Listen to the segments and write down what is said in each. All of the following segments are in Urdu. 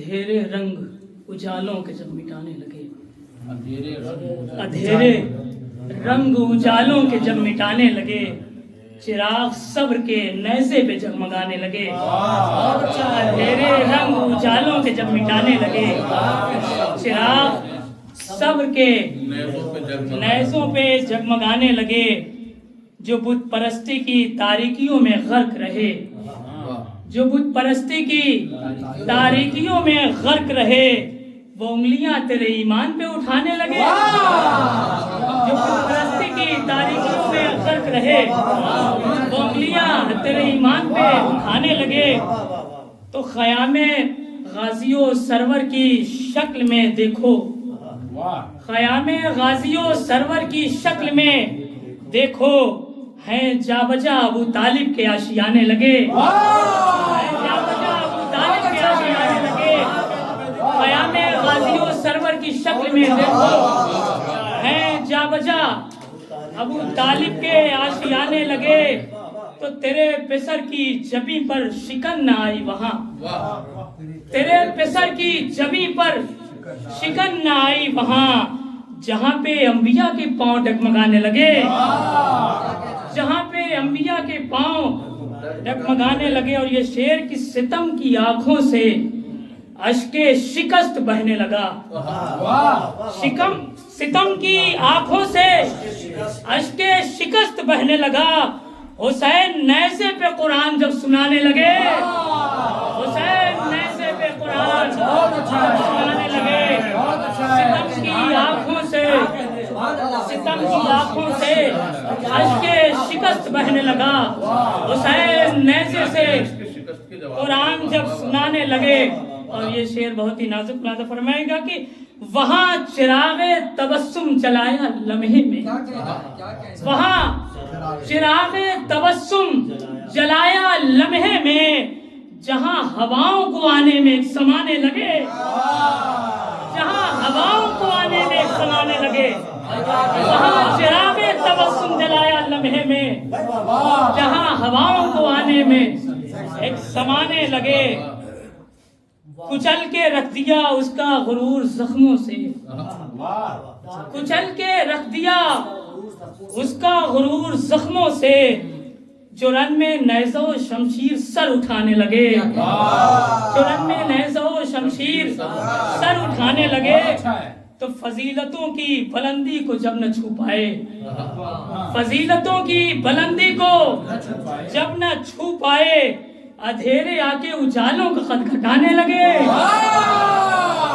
اندھیرے رنگ اجالوں کے جب مٹانے لگے، اندھیرے رنگ اجالوں کے جب مٹانے لگے، چراغ صبر کے نیزے پہ جگمگانے لگے، اندھیرے رنگ اجالوں کے جب مٹانے لگے، چراغ صبر کے نیزوں پہ جگمگانے لگے، جو بت پرستی کی تاریکیوں میں غرق رہے، جو بت پرستی کی تاریکیوں میں غرق رہے، وہ انگلیاں تیرے ایمان پہ اٹھانے لگے، جو بت پرستی کی تاریکیوں میں غرق رہے، وہ انگلیاں تیرے ایمان پہ اٹھانے لگے، تو خیام غازی و سرور کی شکل میں دیکھو، خیام غازی و سرور کی شکل میں دیکھو، ہیں جا بجا ابو طالب کے آشیانے لگے، ہیں جا بجا ابو طالب کے آشیانے لگے، خیام غازی و سرور کی شکل میں دیکھو، ہیں جا بجا ابو طالب کے آشیانے لگے، تو تیرے پسر کی جبیں پر شکن نہ آئی وہاں، تیرے پسر کی جبیں پر شکن نہ آئی وہاں، جہاں پہ انبیاء کے پاؤں ڈگمگانے لگے، جہاں پہ انبیاء کے پاؤں ڈگمگانے لگے، اور یہ شیر کی ستم کی آنکھوں سے اشک شکست بہنے لگا، ستم کی آنکھوں سے اشک شکست بہنے لگا، حسین نیزے پہ قرآن جب سنانے لگے، حسین نیزے پہ قرآن سنانے لگے، ستم کی آنکھوں سے اشک شکست بہنے لگا، حسین نیزے سے قرآن جب سنانے لگے، اور یہ شعر بہت ہی نازک ملادہ فرمائے گا کہ وہاں چراغ تبسم جلایا لمحے میں، وہاں چراغ تبسم جلایا لمحے میں، جہاں ہواؤں کو آنے میں سمانے لگے، جہاں ہواؤں کو آنے میں سمانے لگے، وہاں چراغ تبسم جلایا لمحے میں، جہاں ہواؤں کو آنے میں ایک سمانے لگے، کچل کے رکھ دیا اس کا غرور زخموں سے، کچل کے رکھ دیا اس کا غرور زخموں سے، جو رن میں نیزہ و شمشیر سر اٹھانے لگے، جو رن میں نیزہ و شمشیر سر اٹھانے لگے، تو فضیلتوں کی بلندی کو جب نہ چھو پائے، فضیلتوں کی بلندی کو جب نہ چھو پائے، اندھیرے آ کے اجالوں کا قد گھٹانے لگے،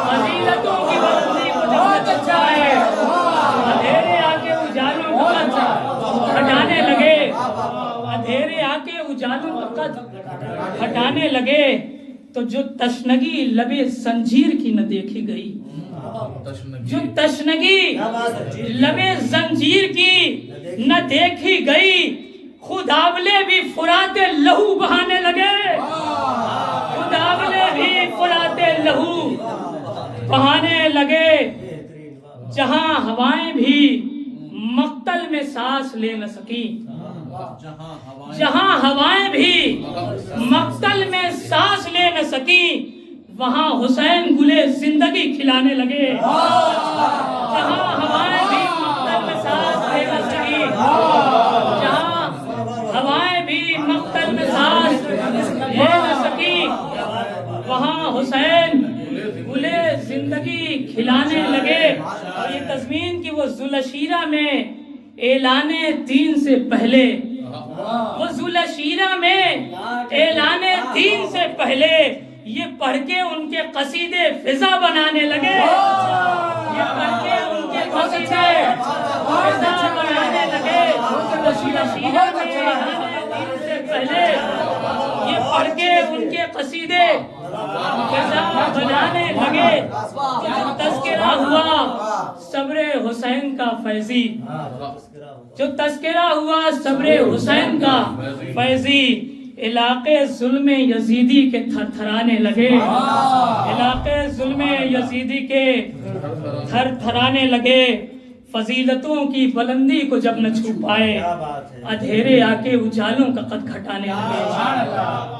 فضیلتوں کی بلندی کو جب نہ چھو پائے، اندھیرے آ کے اجالوں کا قد گھٹانے لگے، اندھیرے آ کے اجالوں کا قد گھٹانے لگے، تو جو تشنگی لبے زنجیر کی نہ دیکھی گئی، جو تشنگی لبے زنجیر کی نہ دیکھی گئی، خود آولے بھی فرات لہو بہانے لگے، خود آولے بھی فرات لہو بہانے لگے، جہاں ہوائیں بھی مقتل میں سانس لے نہ سکی، جہاں ہوائیں بھی مقتل میں سانس لے نہ سکی، وہاں حسین گلے زندگی کھلانے لگے، جہاں ہوائیں بھی مقتل میں سانس لے نہ سکی، جہاں ہوائیں بھی مقتل میں سانس لے نہ سکی، وہاں حسین گلے زندگی کھلانے لگے، اور یہ تضمین کی وہ ذوالعشیرہ میں اعلان دین سے پہلے، وہ ذوالعشیرہ میں اعلان دین سے پہلے یہ پڑھ کے ان کے قصیدے فضا بنانے لگے، یہ پڑھ کے ان کے قصیدے فضا بنانے لگے، ذوالعشیرہ میں اعلان دین سے پہلے یہ پڑھ کے ان کے قصیدے فضا بنانے لگے، جو تذکرہ ہوا صبر حسین کا فیضی، جو تذکرہ ہوا صبر حسین کا فیضی، علاقے ظلم یزیدی کے تھر تھرانے لگے، علاقے ظلم یزیدی کے تھر تھرانے لگے، فضیلتوں کی بلندی کو جب نہ چھو پائے، اندھیرے آ کے اجالوں کا قد گھٹانے لگے۔